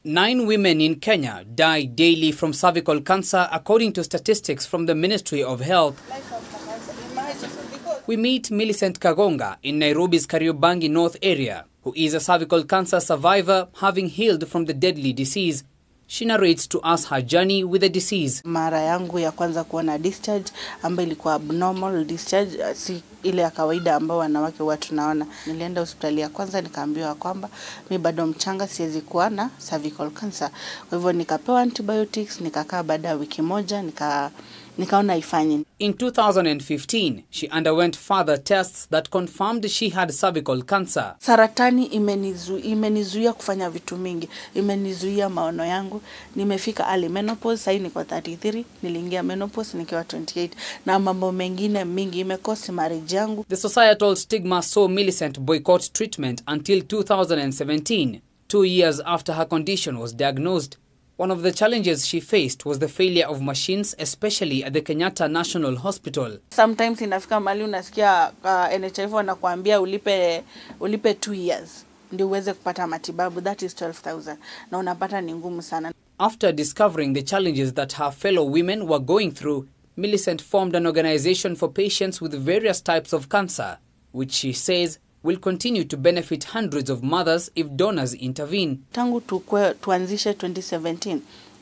9 women in Kenya die daily from cervical cancer, according to statistics from the Ministry of Health. We meet Millicent Kagonga in Nairobi's Kariobangi North area, who is a cervical cancer survivor having healed from the deadly disease. She narrates to us her journey with the disease. Mara yangu ya kwanza kuona discharge ambayo ilikuwa abnormal discharge, si ile ya kawaida ambayo wanawake huwa tunaona. Nilienda hospitali ya kwanza nikaambiwa kwamba mimi bado mchanga, siwezi kuwa na cervical cancer. Kwa hivyo nikapewa antibiotics, nikakaa baada ya wiki moja nikaona ifanye. In 2015, she underwent further tests that confirmed she had cervical cancer. Saratani imenizuia kufanya vitu mingi. Imenizuia maono yangu. Nimefika early menopause, sasa niko 33, niliingia menopause nikiwa 28, na mambo mengine mingi imekosi marriage yangu. The societal stigma saw Millicent boycott treatment until 2017, 2 years after her condition was diagnosed. One of the challenges she faced was the failure of machines, especially at the Kenyatta National Hospital. Sometimes inafika mahali unasikia NHIF wanakuambia ulipe 2 years ndio uweze kupata matibabu, that is 12,000, na unapata ni ngumu sana. After discovering the challenges that her fellow women were going through, Millicent formed an organization for patients with various types of cancer, which she says will continue to benefit hundreds of mothers if donors intervene. Tangu tuanzishe 2017,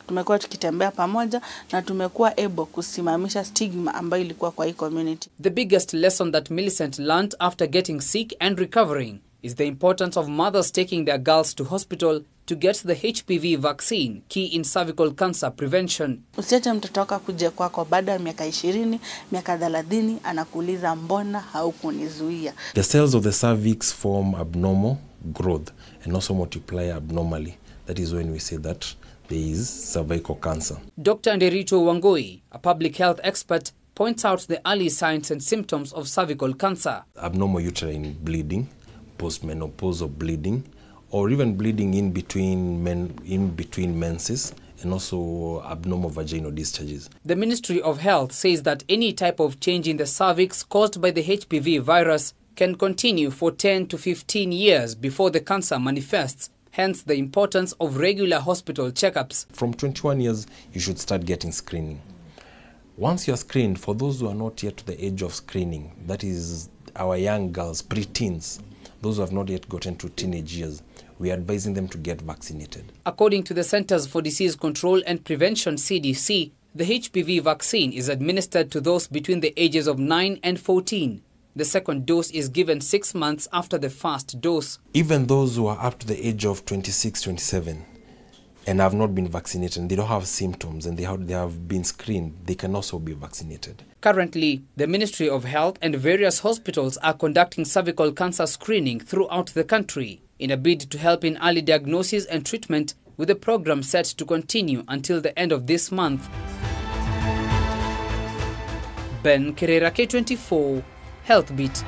tumekuwa tukitembea pamoja na tumekuwa able kusimamisha stigma ambayo ilikuwa kwa hii community. The biggest lesson that Millicent learned after getting sick and recovering is the importance of mothers taking their girls to hospital to get the HPV vaccine, key in cervical cancer prevention. Usiache mtoto wako kuje kwako baada ya miaka 20, miaka 30 anakuuliza mbona haukunizuia. The cells of the cervix form abnormal growth and also multiply abnormally. That is when we say that there is cervical cancer. Dr. Nderito Wangoi, a public health expert, points out the early signs and symptoms of cervical cancer. Abnormal uterine bleeding, postmenopausal bleeding, or even bleeding in between menses, and also abnormal vaginal discharges. The Ministry of Health says that any type of change in the cervix caused by the HPV virus can continue for 10 to 15 years before the cancer manifests, hence the importance of regular hospital checkups. From 21 years, you should start getting screening. Once you're screened, for those who are not yet to the age of screening, that is our young girls, preteens, those who have not yet gotten to teenage years, we are advising them to get vaccinated. According to the Centers for Disease Control and Prevention, CDC, the HPV vaccine is administered to those between the ages of 9 and 14. The second dose is given 6 months after the first dose. Even those who are up to the age of 26, 27 and have not been vaccinated, and they don't have symptoms, and they have been screened, they can also be vaccinated. Currently, the Ministry of Health and various hospitals are conducting cervical cancer screening throughout the country in a bid to help in early diagnosis and treatment, with the program set to continue until the end of this month. Ben Kerera, K24, Health Beat.